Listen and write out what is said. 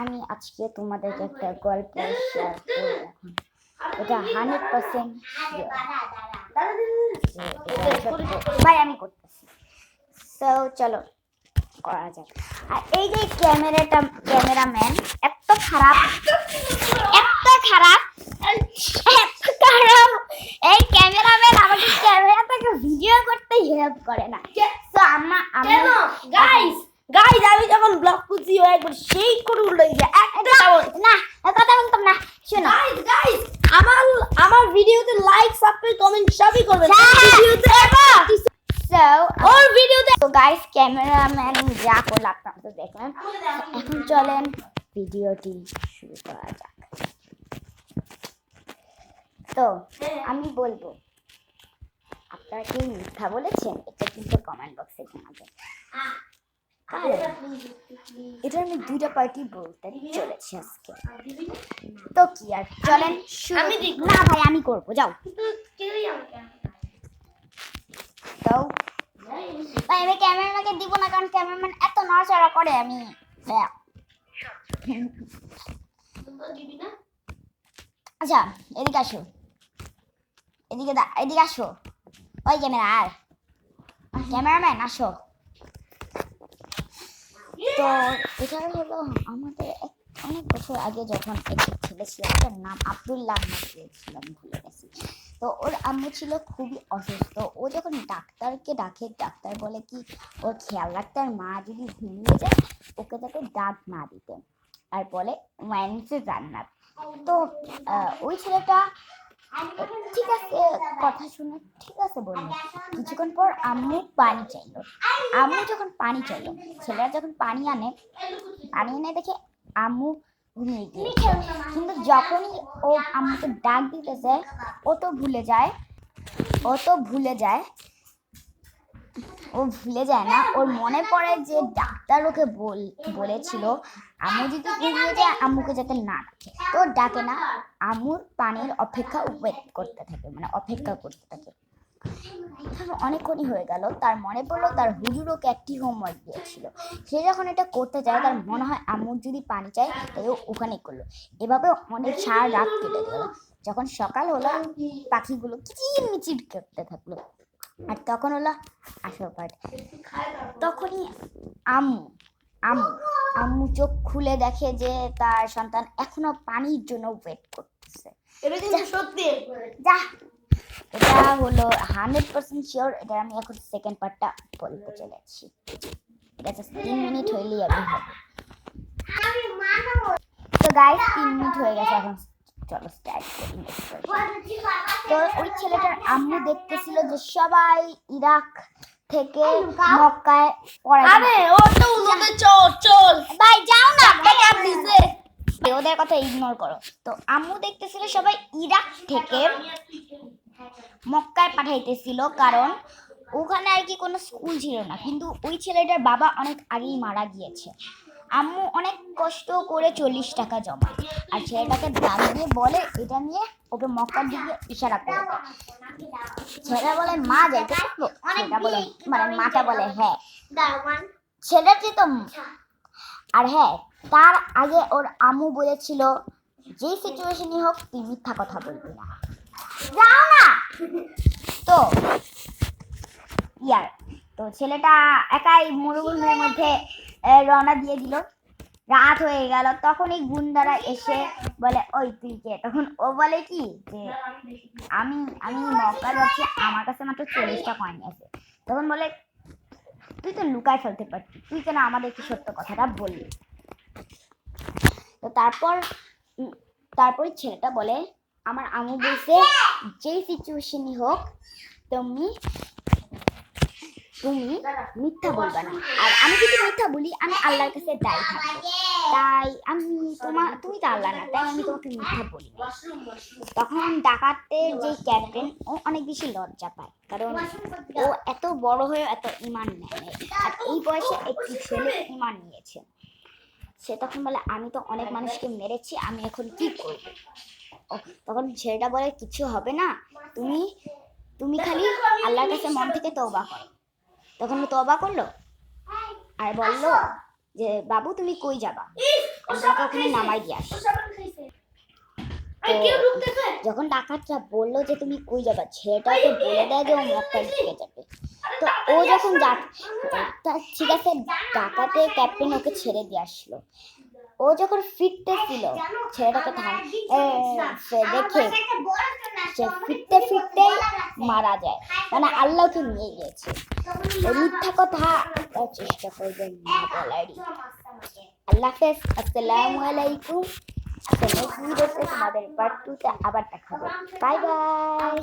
আমি আজকে তোমাদেরকে একটা গল্প শেয়ার করব। এটা 100% ভাই আমি করতেছি। সো চলো করা যাক। আর এই যে ক্যামেরাম্যান এত খারাপ এই ক্যামেরাম্যান আমাকে ক্যামেরা থেকে ভিডিও করতে হেল্প করে না। সো গাইস আমি যখন ব্লগ করছি ও একবার সেই করে উল্টাই যায় একটা না কথা বলতাম না। শোনো গাইস আমার ভিডিওতে লাইক সাবস্ক্রাইব কমেন্ট সবই করবেন। ভিডিওতে সো ওর ভিডিওতে তো গাইস ক্যামেরাম্যান যা করলো আপনারা তো দেখলেন। এখন চলেন ভিডিওটি শুরু করা যাক। তো আমি বলবো আপনারা কি মিথ্যা বলেছেন এটা কিন্তু কমেন্ট বক্সে জানাবেন। এটা আমি দুইটা পার্টি বলতে চলেছি আজকে। তো কি আর চলেন আমি না ভাই আমি করবো যাও। তো ভাই আমি ক্যামেরাম্যানকে দিব না কারণ ক্যামেরাম্যান এত নড়াচড়া করে আমি আচ্ছা এদিকে আসো এদিকে আসো ওই ক্যামেরাম্যান আসো। তো এটা হলো আমাদের অনেক বছর আগে যখন একটা ছেলে ছিল তার নাম আব্দুল্লাহ ছিলাম ভুলে গেছি। তো ওর আম্মু ছিল খুবই অসুস্থ। ও যখন ডাক্তারকে ডাকে ডাক্তার বলে কি ওর খেয়াল রাখতে আর মা যদি ঘুমিয়ে যায় ওকে তাকে ডাক না দিতে আর বলে মাইন্সে জান্নাত। তো ওই ছেলেটা ঠিক আছে কথা শুনে ঠিক আছে বললো। কিছুক্ষণ পর আম্মু পানি চাইলো। যখন পানি চাইলো ছেলেরা যখন পানি এনে দেখে আম্মু ঘুমিয়ে গিয়েছে। কিন্তু যখনই ও আম্মুকে ডাক দিতেছে ও ভুলে যায় না। ওর মনে পড়ে যে ডাক্তার ওকে বলেছিল আম্মু যদি ঘুমিয়ে যায় আম্মুকে যাতে না ডাকে। তো ডাকে না, আম্মুর পানির অপেক্ষা করতে থাকে। অনেকক্ষণই হয়ে গেল। তার মনে পড়লো তার হুজুর ওকে একটি হোমওয়ার্ক দিয়েছিল। সে যখন এটা করতে যায় তার মনে হয় আম্মুর যদি পানি চাই তাই ওখানেই করলো। এভাবে অনেক সারা রাত কেটে গেল। যখন সকাল হলো পাখিগুলো কিচিরমিচির করতে থাকলো। আর তখন হলো আসল পার্ট। তখনই আম্মু চোখ খুলে দেখে যে তার সন্তান এখনো পানির জন্য ওয়েট করতেছে। এটা কিন্তু সত্যি যা এটা হলো 100% শিওর। এটা আমি এখন সেকেন্ড পার্টটা বলতে চলেছি। এটা জাস্ট 3 মিনিট হইলেই আমি হবে। তো গাইস 3 মিনিট হয়ে গেছে। এখন চলো স্টার্ট করি। তো ওই ছেলেটার আম্মু দেখতেছিল যে সবাই ইরাক থেকে মক্কায় আরে ও তো উলোতে চল ভাই যাও না দিছে ওদের কথা ইগনোর করো। তো আম্মু দেখতেছিল সবাই ইরাক থেকে মক্কায় পাঠাইতেছিল কারণ ওখানে আর কি কোনো স্কুল ছিল না। কিন্তু ওই ছেলেটার বাবা অনেক আগেই মারা গিয়েছে। আম্মু অনেক কষ্ট করে 40 টাকা জমায় আর ছেলেটাকে দাম দিয়ে বলে এটা নিয়ে ওকে মক্কার দিকে ইশারা করে দেয়। ছেলেটা বলে মা যাইতে থাকলো। ছেলেটা বলে মাটা বলে হ্যাঁ। ছেলেটি তো আর হ্যাঁ তার আগে ওর আম্মু বলেছিল যেই সিচুয়েশনই হোক তুই মিথ্যা কথা বলবি না, যাও না। তো ছেলেটা একাই মরুভূমির মধ্যে রওনা দিয়ে দিল। রাত হয়ে গেল। তখন এই গুন্ডারা এসে বলে ওই তুই কে? তখন ও বলে কি যে আমি মক্কা যাচ্ছি, আমার কাছে মাত্র 40টা কয়েন আছে। তখন বলে তুই তো লুকায় ফেলতে পারতি, তুই কেন আমাদেরকে সত্য কথাটা বললি? তো তারপর ছেলেটা বলে আমার আম্মু বলছে যেই সিচুয়েশনই হোক তুমি মিথ্যা বলবে না। আর আমি যদি মিথ্যা বলি আমি আল্লাহর কাছে দায়ী থাকবো। তাই তুমি তো আল্লাহ না, তাই আমি তোমাকে মিথ্যা বলি। তখন ডাকাতের যে ক্যাপ্টেন ও অনেক বেশি লজ্জা পায় কারণ ও এত বড় হয়ে এত ঈমান নেয় আর এই বয়সে একটি ছেলে ঈমান নিয়েছে। সে তখন বলে আমি তো অনেক মানুষকে মেরেছি, আমি এখন কি করব? তখন ছেলেটা বলে কিছু হবে না, তুমি খালি আল্লাহর কাছে মন থেকে তওবা করো। তখন তওবা করলো আর বলল যে বাবু তুমি কই যাবা? আমাকে ওখানে নামাই দিয়ে আসে। এই কেউ ঢুকতে পারে? যখন ডাকাতরা বললো যে তুমি কই যাবা, ছেলেটাকে বলে দেয় যে ও মক্কায় ঢুকে যাবে। তো ও যখন ঠিক আছে, ডাকাতের ক্যাপ্টেন ওকে ছেড়ে দিয়ে আসলো। ও যখন ফিরতেছিল ছেলেটাকে দেখে সে ফিরতে ফিরতেই মারা যায়, মানে আল্লাহকে নিয়ে গিয়েছে। ওই মিথ্যা কথা চেষ্টা করবেন না বলারই। আল্লাহ হাফেজ, আসসালামু আলাইকুম। নেক্সট ভিডিওতে তোমাদের পার্ট 2 তে আবার দেখা হবে। Bye bye.